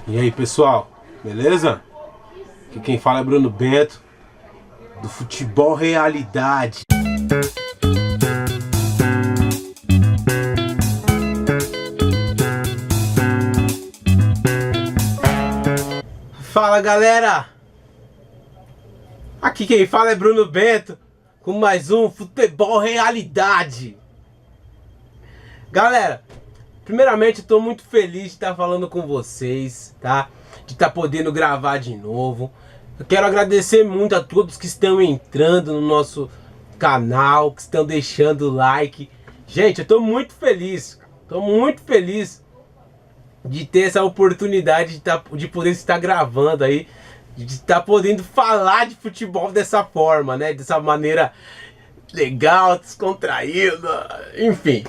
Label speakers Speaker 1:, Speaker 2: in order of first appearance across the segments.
Speaker 1: E aí, pessoal, beleza? Aqui quem fala é Bruno Bento, do Futebol Realidade. Fala, galera! Aqui quem fala é Bruno Bento, com mais um Futebol Realidade. Galera, primeiramente estou muito feliz de estar falando com vocês, tá? De estar podendo gravar de novo. Eu quero agradecer muito a todos que estão entrando no nosso canal, que estão deixando o like. Gente, eu estou muito feliz de ter essa oportunidade de poder estar gravando aí, de estar podendo falar de futebol dessa forma, né? Dessa maneira legal, descontraída, enfim.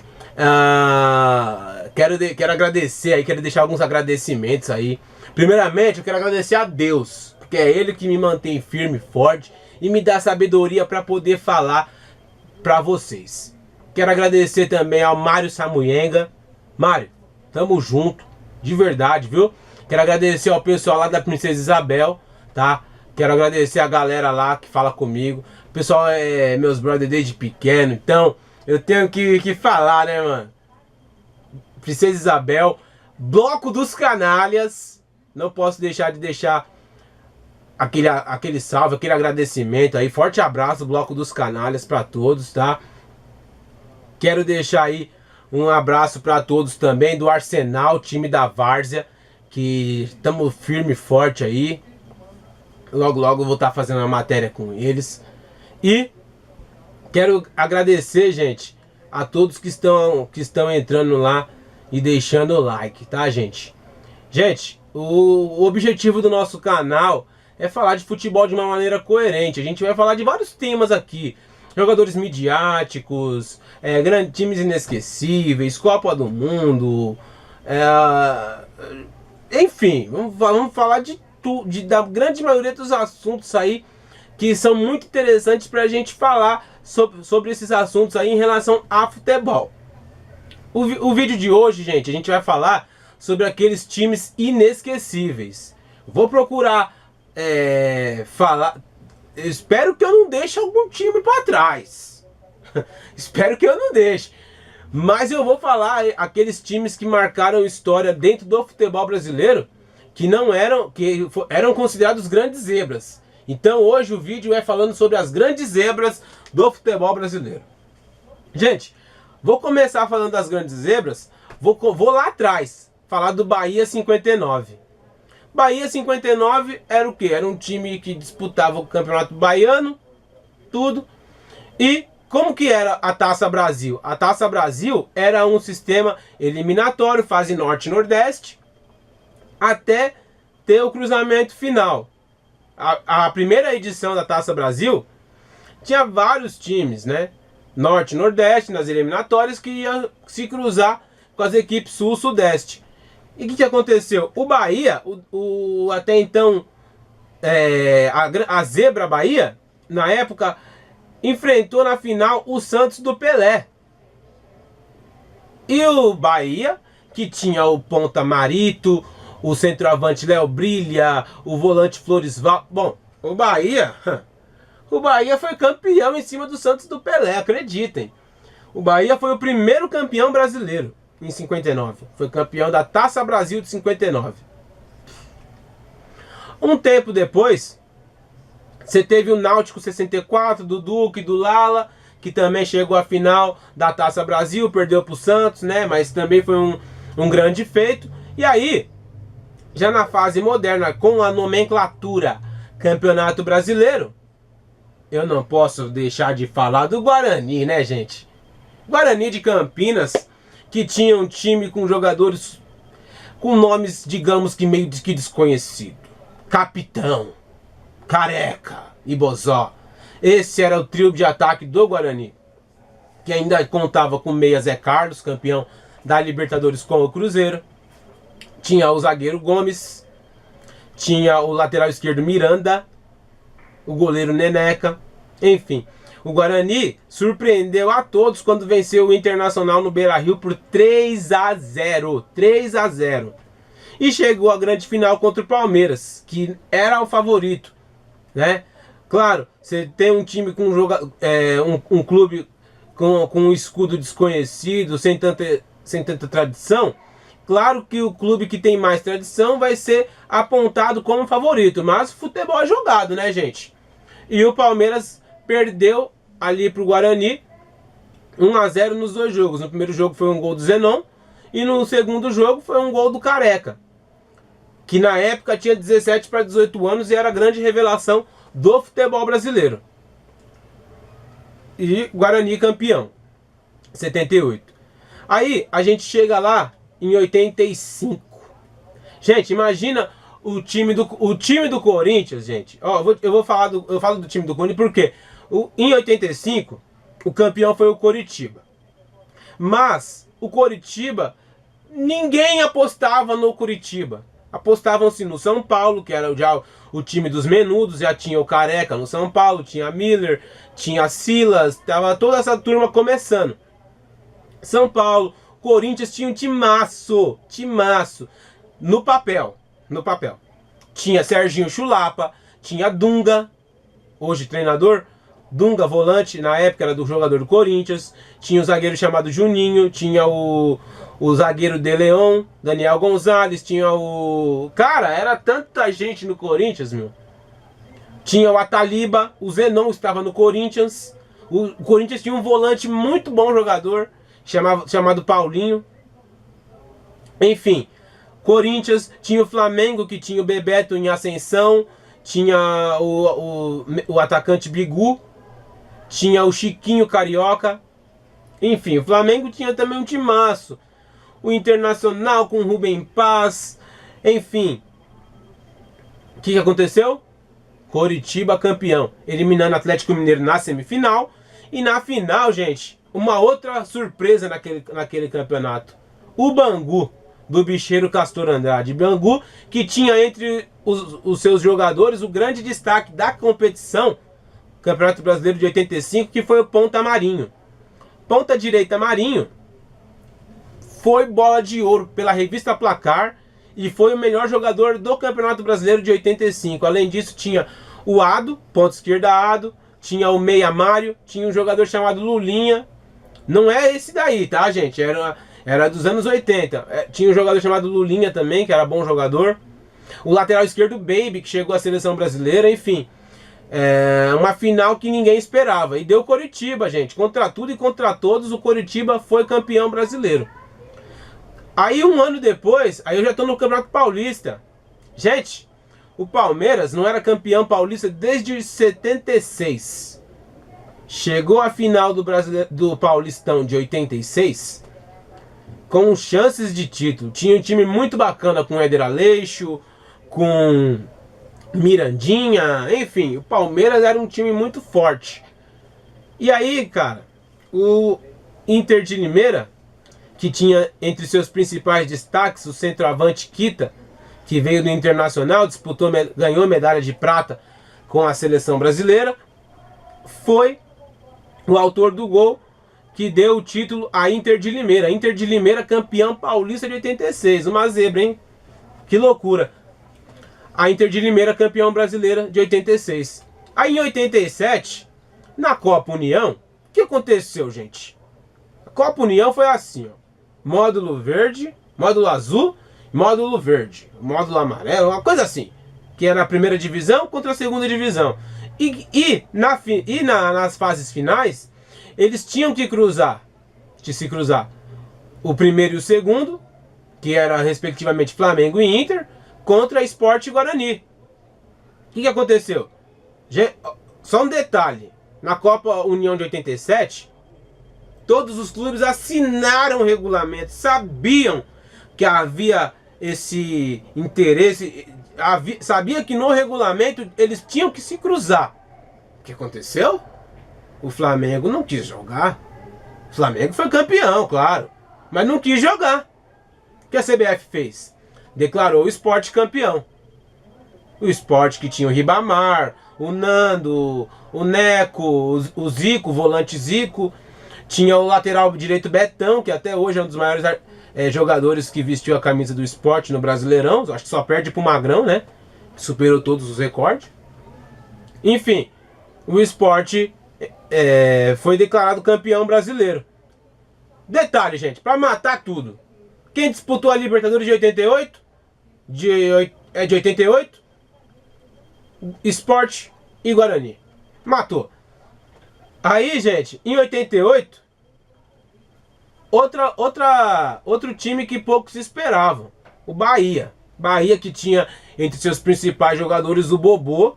Speaker 1: Quero agradecer aí, quero deixar alguns agradecimentos aí. Primeiramente, eu quero agradecer a Deus, porque é Ele que me mantém firme, forte e me dá sabedoria para poder falar para vocês. Quero agradecer também ao Mário Samuyenga. Mário, tamo junto, de verdade, viu? Quero agradecer ao pessoal lá da Princesa Isabel, tá? Quero agradecer a galera lá que fala comigo. O pessoal é meus brothers desde pequeno, então eu tenho que falar, né, mano? Princesa Isabel, Bloco dos Canalhas. Não posso deixar de deixar aquele salve, aquele agradecimento aí. Forte abraço, Bloco dos Canalhas, pra todos, tá? Quero deixar aí um abraço pra todos também do Arsenal, time da Várzea, que estamos firme e forte aí. Logo, logo eu vou estar fazendo uma matéria com eles. E quero agradecer, gente, a todos que estão entrando lá e deixando o like, tá, gente? Gente, o objetivo do nosso canal é falar de futebol de uma maneira coerente. A gente vai falar de vários temas aqui. Jogadores midiáticos, grandes times inesquecíveis, Copa do Mundo, enfim, vamos falar da grande maioria dos assuntos aí que são muito interessantes para a gente falar sobre esses assuntos aí em relação a futebol. O vídeo de hoje, gente, a gente vai falar sobre aqueles times inesquecíveis. Vou procurar falar. Espero que eu não deixe algum time para trás. Espero que eu não deixe. Mas eu vou falar aqueles times que marcaram história dentro do futebol brasileiro, que eram considerados grandes zebras. Então hoje o vídeo é falando sobre as grandes zebras do futebol brasileiro. Gente, vou começar falando das grandes zebras. Vou lá atrás, falar do Bahia 59. Bahia 59 era o quê? Era um time que disputava o Campeonato Baiano, tudo. E como que era a Taça Brasil? A Taça Brasil era um sistema eliminatório, fase norte e nordeste, até ter o cruzamento final. A primeira edição da Taça Brasil tinha vários times, né? Norte e Nordeste, nas eliminatórias, que iam se cruzar com as equipes Sul-Sudeste. E o que aconteceu? O Bahia, até então, a Zebra Bahia, na época, enfrentou na final o Santos do Pelé. E o Bahia, que tinha o ponta Marito, o centroavante Léo Brilha, o volante Floresval. Bom, o Bahia foi campeão em cima do Santos do Pelé, acreditem. O Bahia foi o primeiro campeão brasileiro em 59. Foi campeão da Taça Brasil de 59. Um tempo depois, você teve o Náutico 64, do Duque, do Lala, que também chegou à final da Taça Brasil, perdeu para o Santos, né? Mas também foi um grande feito. E aí, já na fase moderna, com a nomenclatura Campeonato Brasileiro, eu não posso deixar de falar do Guarani, né, gente? Guarani de Campinas, que tinha um time com jogadores com nomes, digamos que meio que desconhecido. Capitão, Careca e Bozó. Esse era o trio de ataque do Guarani, que ainda contava com meia Zé Carlos, campeão da Libertadores com o Cruzeiro. Tinha o zagueiro Gomes, tinha o lateral esquerdo Miranda, o goleiro Neneca, enfim. O Guarani surpreendeu a todos quando venceu o Internacional no Beira-Rio por 3-0. 3-0. e chegou à grande final contra o Palmeiras, que era o favorito, né? Claro, você tem um time com um clube com um escudo desconhecido, sem tanta tradição. Claro que o clube que tem mais tradição vai ser apontado como favorito, mas futebol é jogado, né, gente? E o Palmeiras perdeu ali pro Guarani 1-0 nos dois jogos. No primeiro jogo foi um gol do Zenon e no segundo jogo foi um gol do Careca, que na época tinha 17 para 18 anos e era a grande revelação do futebol brasileiro. E Guarani campeão, 78. Aí a gente chega lá em 85. Gente, imagina o time do Corinthians, gente. Ó, eu falo do time do Corinthians porque em 85 o campeão foi o Coritiba. Mas o Coritiba, ninguém apostava no Coritiba. Apostavam-se no São Paulo, que era já o time dos menudos, já tinha o Careca no São Paulo, tinha Miller, tinha Silas, tava toda essa turma começando. São Paulo, Corinthians tinha um timaço, no papel. Tinha Serginho Chulapa, tinha Dunga, hoje treinador, Dunga volante, na época era do jogador do Corinthians, tinha o zagueiro chamado Juninho, tinha o zagueiro De Leon, Daniel Gonzalez, tinha o... Cara, era tanta gente no Corinthians, meu. Tinha o Ataliba, o Zenon estava no Corinthians, o Corinthians tinha um volante muito bom jogador, chamado Paulinho. Enfim, Corinthians tinha o Flamengo, que tinha o Bebeto em ascensão, tinha o atacante Bigu, tinha o Chiquinho Carioca. Enfim, o Flamengo tinha também um timaço. O Internacional com o Rubem Paz. Enfim, o que aconteceu? Coritiba campeão, eliminando o Atlético Mineiro na semifinal. E na final, gente, uma outra surpresa naquele campeonato. O Bangu, do bicheiro Castor Andrade. Bangu, que tinha entre os seus jogadores o grande destaque da competição, Campeonato Brasileiro de 85, que foi o Ponta Marinho. Ponta direita Marinho foi bola de ouro pela revista Placar e foi o melhor jogador do Campeonato Brasileiro de 85. Além disso, tinha o Ado, ponta esquerda Ado, tinha o Meia Mário, tinha um jogador chamado Lulinha. Não é esse daí, tá, gente? Era dos anos 80. Tinha um jogador chamado Lulinha também, que era bom jogador. O lateral esquerdo Baby, que chegou à seleção brasileira, enfim. Uma final que ninguém esperava. E deu Coritiba, gente. Contra tudo e contra todos, o Coritiba foi campeão brasileiro. Aí um ano depois, aí eu já tô no Campeonato Paulista. Gente, o Palmeiras não era campeão paulista desde 76. Chegou à final do Paulistão de 86 com chances de título. Tinha um time muito bacana com Éder Aleixo, com Mirandinha, enfim, o Palmeiras era um time muito forte. E aí, cara, o Inter de Limeira, que tinha entre seus principais destaques o centroavante Kita, que veio do Internacional, ganhou medalha de prata com a seleção brasileira, foi o autor do gol que deu o título à Inter de Limeira. Inter de Limeira campeão paulista de 86, uma zebra, hein? Que loucura. A Inter de Limeira campeão brasileira de 86. Aí em 87, na Copa União, o que aconteceu, gente? A Copa União foi assim, ó. Módulo verde, módulo azul, módulo verde, módulo amarelo, uma coisa assim. Que era a primeira divisão contra a segunda divisão. Nas fases finais, eles tinham que se cruzar o primeiro e o segundo, que era respectivamente Flamengo e Inter, contra Sport e Guarani. O que aconteceu? Só um detalhe. Na Copa União de 87, todos os clubes assinaram o regulamento, sabiam que havia esse interesse, sabia que no regulamento eles tinham que se cruzar. O que aconteceu? O Flamengo não quis jogar. O Flamengo foi campeão, claro, mas não quis jogar. O que a CBF fez? Declarou o Sport campeão. O Sport que tinha o Ribamar, o Nando, o Neco, o Zico, o volante Zico. Tinha o lateral direito Betão, que até hoje é um dos maiores jogadores que vestiu a camisa do Sport no Brasileirão. Acho que só perde pro Magrão, né? Que superou todos os recordes. Enfim, o Sport foi declarado campeão brasileiro. Detalhe, gente, para matar tudo. Quem disputou a Libertadores de 88? De 88? Sport e Guarani. Matou. Aí, gente, em 88, outro time que poucos esperavam. O Bahia. Bahia, que tinha entre seus principais jogadores o Bobô.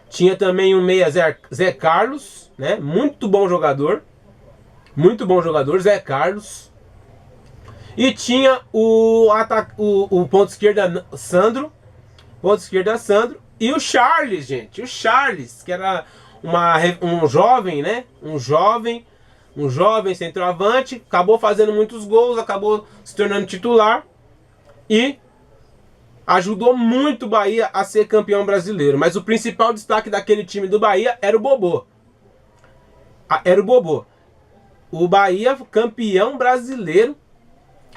Speaker 1: Tinha também um meia Zé Carlos, né? Muito bom jogador. Muito bom jogador, Zé Carlos. E tinha o ponto esquerda Sandro. Ponto esquerda Sandro. E o Charles, gente. O Charles, que era um jovem, né? Um jovem centroavante. Acabou fazendo muitos gols. Acabou se tornando titular. E ajudou muito o Bahia a ser campeão brasileiro. Mas o principal destaque daquele time do Bahia era o Bobô. Era o Bobô. O Bahia campeão brasileiro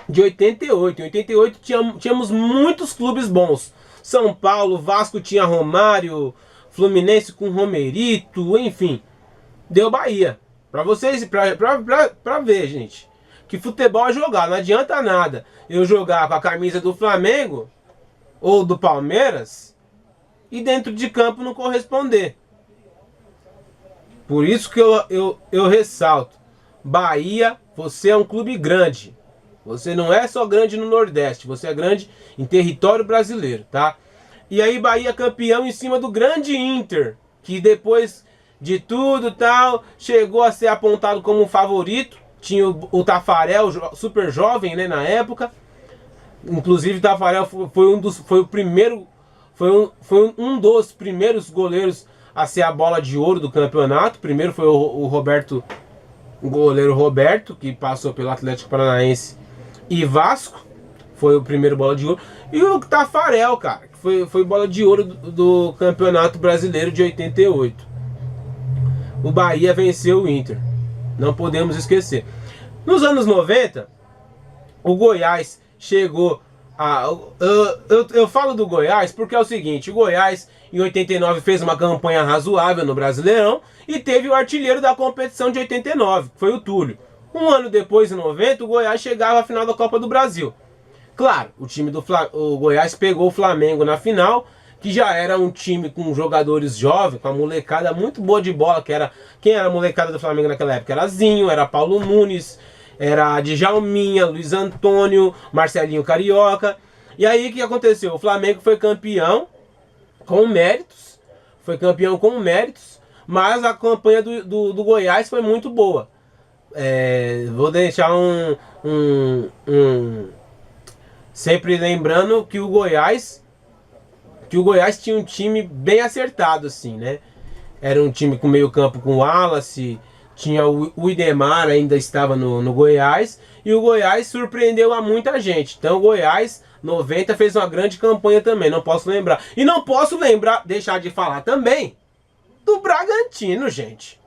Speaker 1: de 88. Em 88 tínhamos muitos clubes bons. São Paulo, Vasco tinha Romário, Fluminense com Romerito, enfim. Deu Bahia. Pra vocês, pra ver, gente. Que futebol é jogar, não adianta nada eu jogar com a camisa do Flamengo ou do Palmeiras e dentro de campo não corresponder. Por isso que eu ressalto. Bahia, você é um clube grande. Você não é só grande no Nordeste, você é grande em território brasileiro, tá? E aí Bahia campeão em cima do grande Inter, que depois de tudo tal, chegou a ser apontado como um favorito. Tinha o Tafarel, super jovem, né, na época. Inclusive o Tafarel foi um dos primeiros goleiros a ser a bola de ouro do campeonato. Primeiro foi o goleiro Roberto, que passou pelo Atlético Paranaense e Vasco, foi o primeiro bola de ouro. E o Tafarel, cara, que foi bola de ouro do Campeonato Brasileiro de 88. O Bahia venceu o Inter, não podemos esquecer. Nos anos 90, o Goiás chegou a... Eu falo do Goiás porque é o seguinte: o Goiás em 89 fez uma campanha razoável no Brasileirão e teve o artilheiro da competição de 89, que foi o Túlio. Um ano depois, em 90, o Goiás chegava à final da Copa do Brasil. Claro, o Goiás pegou o Flamengo na final, que já era um time com jogadores jovens, com a molecada muito boa de bola, quem era a molecada do Flamengo naquela época? Era Zinho, era Paulo Nunes, era Djalminha, Luiz Antônio, Marcelinho Carioca. E aí o que aconteceu? O Flamengo foi campeão com méritos, mas a campanha do Goiás foi muito boa. Vou deixar sempre lembrando que o Goiás tinha um time bem acertado, assim, né? Era um time com meio campo com Wallace, tinha o Idemar, ainda estava no Goiás, e o Goiás surpreendeu a muita gente. Então o Goiás 90 fez uma grande campanha também, não posso lembrar. E não posso deixar de falar também do Bragantino, gente.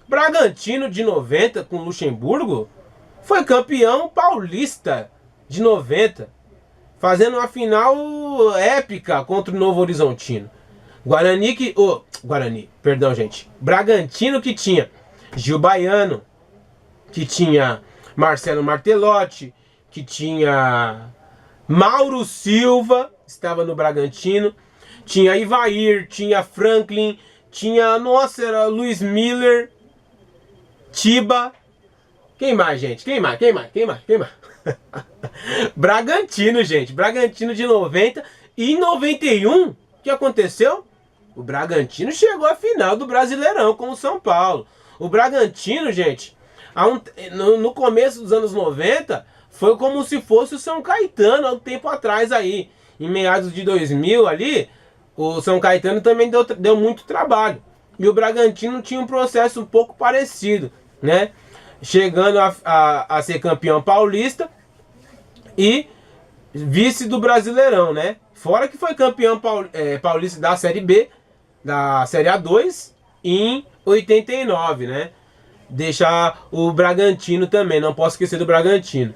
Speaker 1: Bragantino de 90 com Luxemburgo foi campeão paulista de 90, fazendo uma final épica contra o Novo Horizontino. Bragantino, que tinha Gil Baiano, que tinha Marcelo Martelotti, que tinha Mauro Silva, estava no Bragantino, tinha Ivair, tinha Franklin, era Luiz Miller, Tiba. Quem mais, gente? Quem mais? Bragantino, gente. Bragantino de 90. E em 91, o que aconteceu? O Bragantino chegou à final do Brasileirão com o São Paulo. O Bragantino, gente, no começo dos anos 90, foi como se fosse o São Caetano há um tempo atrás aí. Em meados de 2000 ali, o São Caetano também deu muito trabalho. E o Bragantino tinha um processo um pouco parecido, né? Chegando a ser campeão paulista e vice do Brasileirão, né? Fora que foi campeão paulista da Série B, da Série A2, em 89, né? Deixar o Bragantino também, não posso esquecer do Bragantino.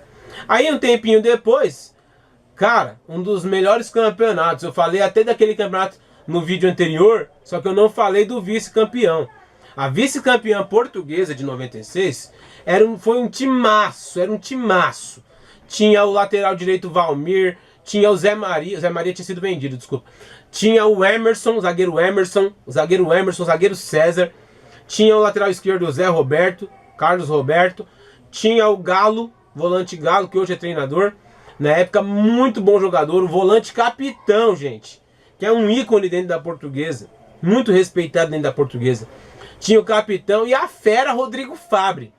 Speaker 1: Aí um tempinho depois, cara, um dos melhores campeonatos. Eu falei até daquele campeonato no vídeo anterior, só que eu não falei do vice-campeão. A vice-campeã portuguesa de 96 foi um timaço, era um timaço. Tinha o lateral direito Valmir, tinha o Zé Maria tinha sido vendido, desculpa. Tinha o Emerson, o zagueiro César. Tinha o lateral esquerdo o Zé Roberto, Carlos Roberto. Tinha o Galo, volante Galo, que hoje é treinador. Na época, muito bom jogador. O volante capitão, gente, que é um ícone dentro da Portuguesa. Muito respeitado dentro da Portuguesa. Tinha o capitão e a fera Rodrigo Fabre,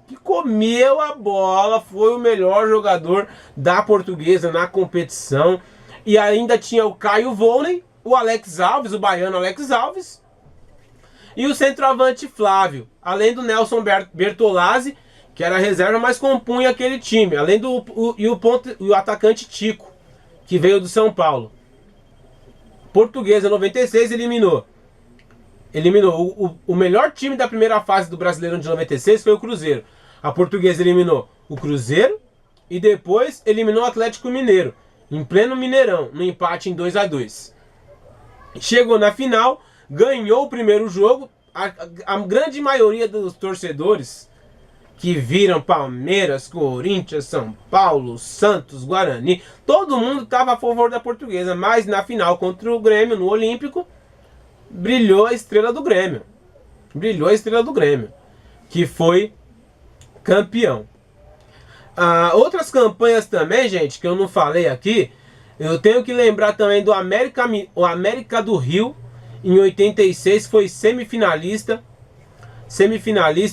Speaker 1: que comeu a bola, foi o melhor jogador da Portuguesa na competição. E ainda tinha o Caio Volney, o Alex Alves, o baiano Alex Alves, e o centroavante Flávio, além do Nelson Bertolazzi, que era reserva, mas compunha aquele time, além do o atacante Tico, que veio do São Paulo. Portuguesa 96 eliminou o melhor time da primeira fase do Brasileirão de 96 foi o Cruzeiro. A Portuguesa eliminou o Cruzeiro e depois eliminou o Atlético Mineiro, em pleno Mineirão, no empate em 2-2. Chegou na final, ganhou o primeiro jogo. A grande maioria dos torcedores que viram Palmeiras, Corinthians, São Paulo, Santos, Guarani, todo mundo estava a favor da Portuguesa, mas na final contra o Grêmio, no Olímpico, brilhou a estrela do Grêmio. Brilhou a estrela do Grêmio, que foi campeão. Outras campanhas também, gente, que eu não falei aqui, eu tenho que lembrar também do o América do Rio, em 86, foi semifinalista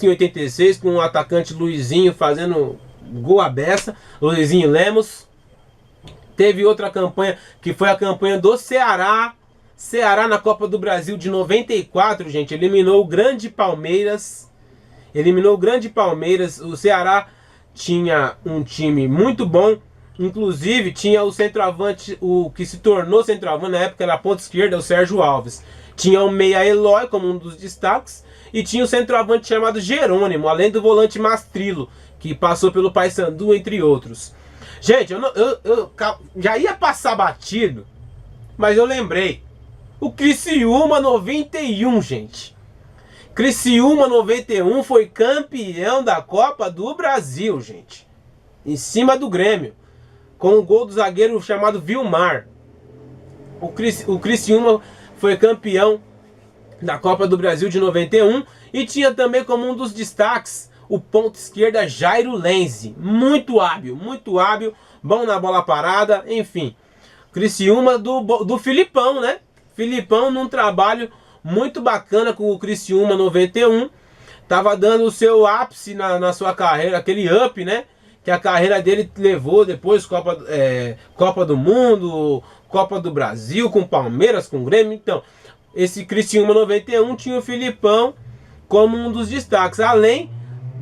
Speaker 1: em 86, com o atacante Luizinho fazendo gol à beça, Luizinho Lemos. Teve outra campanha, que foi a campanha do Ceará na Copa do Brasil de 94, gente, eliminou o grande Palmeiras. O Ceará tinha um time muito bom, inclusive tinha o centroavante, o que se tornou centroavante na época, era a ponta esquerda, o Sérgio Alves. Tinha o meia Eloy como um dos destaques, e tinha o centroavante chamado Jerônimo, além do volante Mastrilo, que passou pelo Paysandu, entre outros. Gente, eu já ia passar batido, mas eu lembrei. O Criciúma 91, gente. Criciúma 91 foi campeão da Copa do Brasil, gente. Em cima do Grêmio. Com o gol do zagueiro chamado Vilmar. O Criciúma foi campeão da Copa do Brasil de 91. E tinha também como um dos destaques o ponta esquerda Jairo Lenzi. Muito hábil, bom na bola parada, enfim. Criciúma do Filipão, né? Filipão num trabalho muito bacana com o Criciúma 91. Tava dando o seu ápice na sua carreira, aquele up, né? Que a carreira dele levou depois Copa do Mundo, Copa do Brasil, com Palmeiras, com Grêmio. Então, esse Criciúma 91 tinha o Filipão como um dos destaques, além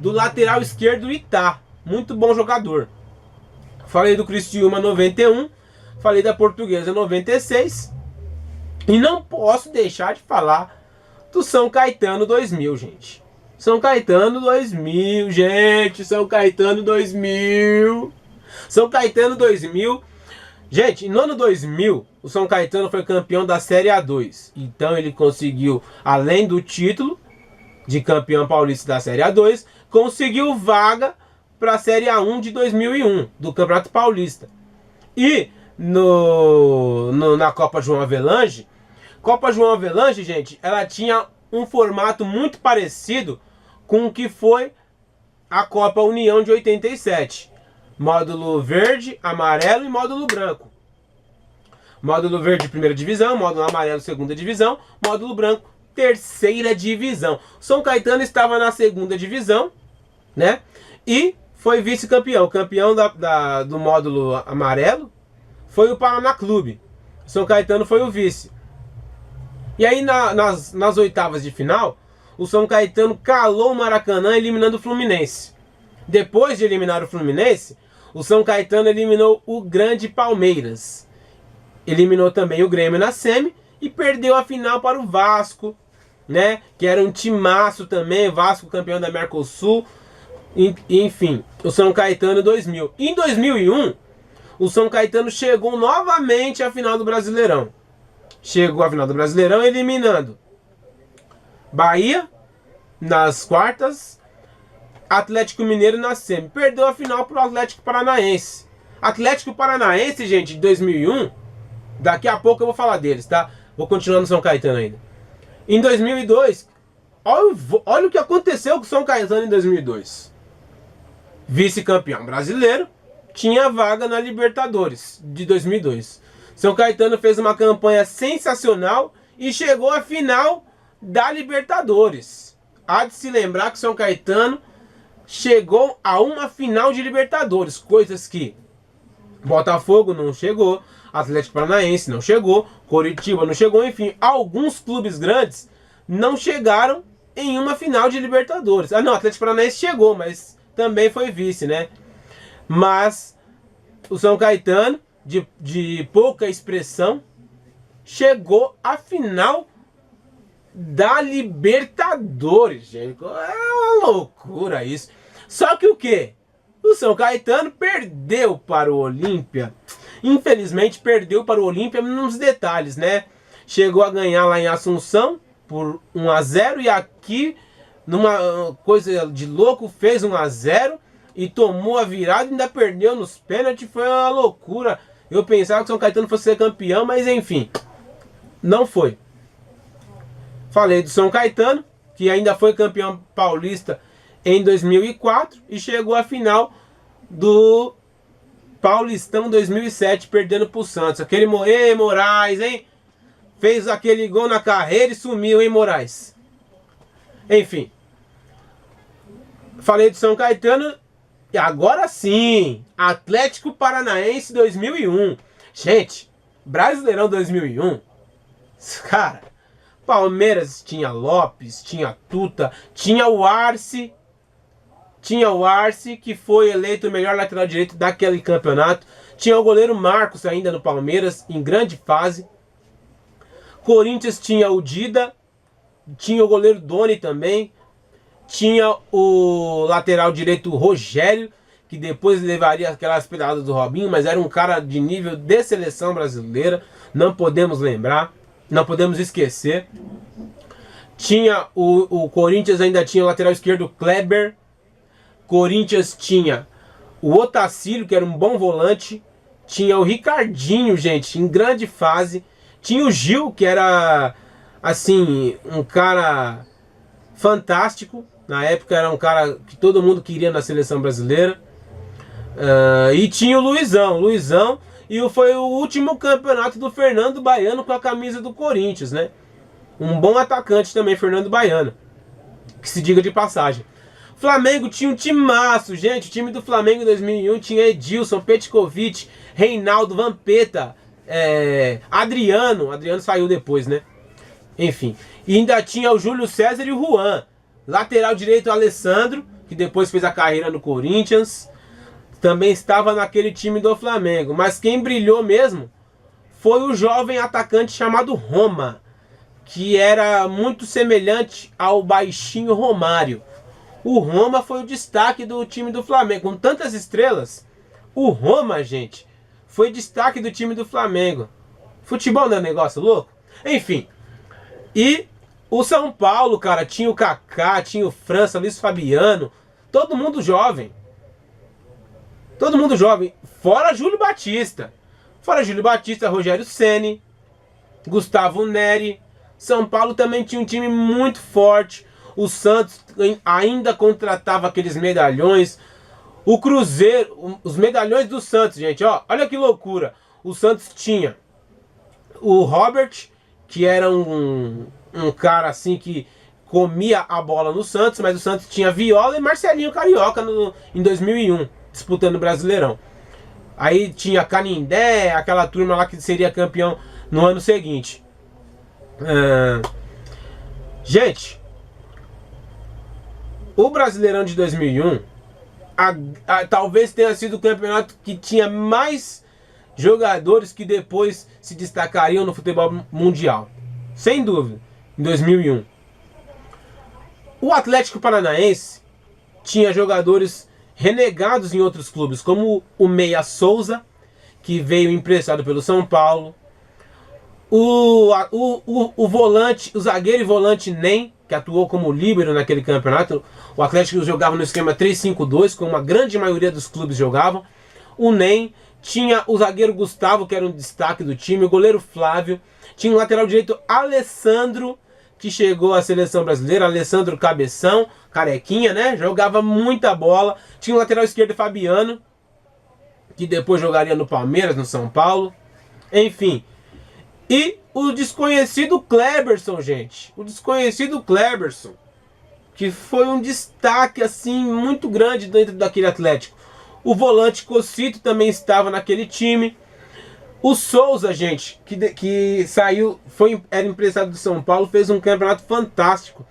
Speaker 1: do lateral esquerdo Itá, muito bom jogador. Falei do Criciúma 91, falei da Portuguesa 96, e não posso deixar de falar do São Caetano 2000, gente. São Caetano 2000, gente, São Caetano 2000. São Caetano 2000. Gente, no ano 2000, o São Caetano foi campeão da Série A2. Então ele conseguiu, além do título de campeão paulista da Série A2, conseguiu vaga para a Série A1 de 2001, do Campeonato Paulista. E na Copa João Avelange, gente, ela tinha um formato muito parecido com o que foi a Copa União de 87. Módulo verde, amarelo e módulo branco. Módulo verde, primeira divisão. Módulo amarelo, segunda divisão. Módulo branco, terceira divisão. São Caetano estava na segunda divisão, né? E foi vice-campeão. Campeão do módulo amarelo foi o Paraná Clube. São Caetano foi o vice. E aí nas oitavas de final, o São Caetano calou o Maracanã, eliminando o Fluminense. Depois de eliminar o Fluminense, o São Caetano eliminou o grande Palmeiras. Eliminou também o Grêmio na semi e perdeu a final para o Vasco, né? Que era um timaço também, Vasco campeão da Mercosul. Enfim, o São Caetano 2000. Em 2001, o São Caetano chegou novamente à final do Brasileirão. Chegou à final do Brasileirão eliminando Bahia nas quartas, Atlético Mineiro na semi. Perdeu a final pro Atlético Paranaense. Atlético Paranaense, gente, de 2001. Daqui a pouco eu vou falar deles, tá? Vou continuar no São Caetano ainda. Em 2002, olha o que aconteceu com o São Caetano em 2002. Vice-campeão brasileiro, tinha vaga na Libertadores de 2002. São Caetano fez uma campanha sensacional e chegou à final da Libertadores. Há de se lembrar que São Caetano chegou a uma final de Libertadores, coisas que Botafogo não chegou, Atlético Paranaense não chegou, Coritiba não chegou, enfim, alguns clubes grandes não chegaram em uma final de Libertadores. Ah não, Atlético Paranaense chegou, mas também foi vice, né? Mas o São Caetano, de pouca expressão, chegou à final da Libertadores, gente. É uma loucura isso. Só que o quê? O São Caetano perdeu para o Olímpia. Infelizmente perdeu para o Olímpia nos detalhes, né? Chegou a ganhar lá em Assunção por 1-0 e aqui, numa coisa de louco, fez 1-0 e tomou a virada e ainda perdeu nos pênaltis. Foi uma loucura. Eu pensava que o São Caetano fosse ser campeão, mas enfim, não foi. Falei do São Caetano, que ainda foi campeão paulista em 2004 e chegou à final do Paulistão 2007, perdendo pro Santos. Aquele Moraes, hein? Fez aquele gol na carreira e sumiu, hein, Moraes? Enfim. Falei do São Caetano e agora sim, Atlético Paranaense 2001. Gente, Brasileirão 2001. Cara, Palmeiras tinha Lopes, tinha Tuta, tinha o Arce. Tinha o Arce, que foi eleito o melhor lateral direito daquele campeonato. Tinha o goleiro Marcos ainda no Palmeiras, em grande fase. Corinthians tinha o Dida. Tinha o goleiro Doni também. Tinha o lateral direito Rogério, que depois levaria aquelas pedadas do Robinho, mas era um cara de nível de seleção brasileira. Não podemos lembrar, não podemos esquecer. Tinha o Corinthians, ainda tinha o lateral esquerdo Kleber. Corinthians tinha o Otacílio, que era um bom volante. Tinha o Ricardinho, gente, em grande fase. Tinha o Gil, que era, assim, um cara fantástico. Na época era um cara que todo mundo queria na seleção brasileira. E tinha o Luizão. E foi o último campeonato do Fernando Baiano com a camisa do Corinthians, né? Um bom atacante também, Fernando Baiano. Que se diga de passagem. Flamengo tinha um timaço, gente. O time do Flamengo em 2001 tinha Edilson, Petkovic, Reinaldo, Vampeta, Adriano. Adriano saiu depois, né? Enfim. E ainda tinha o Júlio César e o Juan. Lateral direito, Alessandro, que depois fez a carreira no Corinthians. Também estava naquele time do Flamengo. Mas quem brilhou mesmo foi o jovem atacante chamado Roma, que era muito semelhante ao baixinho Romário. O Roma foi o destaque do time do Flamengo. Com tantas estrelas, o Roma, gente, foi destaque do time do Flamengo. Futebol não é um negócio louco? Enfim. E o São Paulo, cara, tinha o Kaká, tinha o França, Luiz Fabiano. Todo mundo jovem. Todo mundo jovem. Fora Júlio Batista. Fora Júlio Batista, Rogério Ceni, Gustavo Neri. São Paulo também tinha um time muito forte. O Santos ainda contratava aqueles medalhões. O Cruzeiro, os medalhões do Santos, gente, ó, olha que loucura. O Santos tinha o Robert, que era um cara assim que comia a bola no Santos, mas o Santos tinha Viola e Marcelinho Carioca em 2001, disputando o Brasileirão. Aí tinha Canindé, aquela turma lá que seria campeão no ano seguinte. Gente, o Brasileirão de 2001 talvez tenha sido o campeonato que tinha mais jogadores que depois se destacariam no futebol mundial. Sem dúvida, em 2001. O Atlético Paranaense tinha jogadores renegados em outros clubes, como o Meia Souza, que veio emprestado pelo São Paulo, o volante, o zagueiro e volante Nem, que atuou como líbero naquele campeonato. O Atlético jogava no esquema 3-5-2, como a grande maioria dos clubes jogavam. O Nem, tinha o zagueiro Gustavo, que era um destaque do time, o goleiro Flávio, tinha o lateral direito Alessandro, que chegou à seleção brasileira, Alessandro Cabeção, carequinha, né? Jogava muita bola. Tinha o lateral esquerdo Fabiano, que depois jogaria no Palmeiras, no São Paulo. Enfim. E o desconhecido Kleberson, gente. O desconhecido Kleberson, que foi um destaque assim muito grande dentro daquele Atlético. O volante Cocito também estava naquele time. O Souza, gente, que saiu, era emprestado do São Paulo, fez um campeonato fantástico.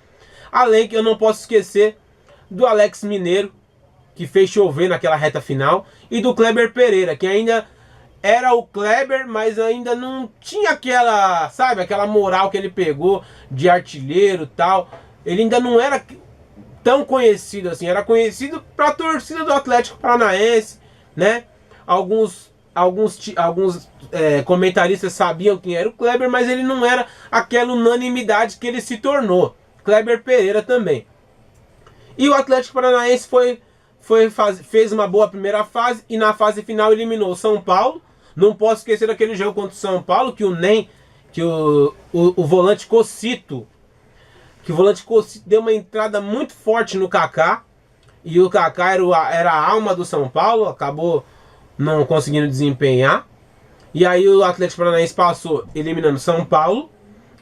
Speaker 1: Além que eu não posso esquecer do Alex Mineiro, que fez chover naquela reta final. E do Kleber Pereira, que ainda era o Kleber, mas ainda não tinha aquela, sabe, aquela moral que ele pegou de artilheiro e tal. Ele ainda não era tão conhecido assim, era conhecido para a torcida do Atlético Paranaense, né? Alguns comentaristas sabiam quem era o Kleber, mas ele não era aquela unanimidade que ele se tornou. Kleber Pereira também. E o Atlético Paranaense fez uma boa primeira fase e na fase final eliminou o São Paulo. Não posso esquecer daquele jogo contra o São Paulo, que o volante Cocito, deu uma entrada muito forte no Kaká. E o Kaká era a alma do São Paulo, acabou não conseguindo desempenhar. E aí o Atlético Paranaense passou eliminando São Paulo.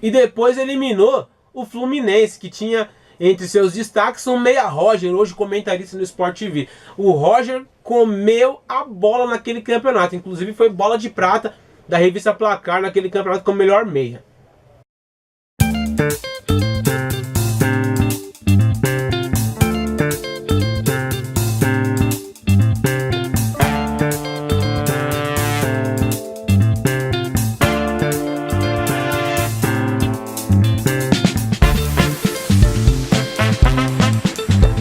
Speaker 1: E depois eliminou o Fluminense, que tinha entre seus destaques o Meia Roger, hoje comentarista no Sport TV. O Roger comeu a bola naquele campeonato. Inclusive foi bola de prata da revista Placar naquele campeonato como melhor meia.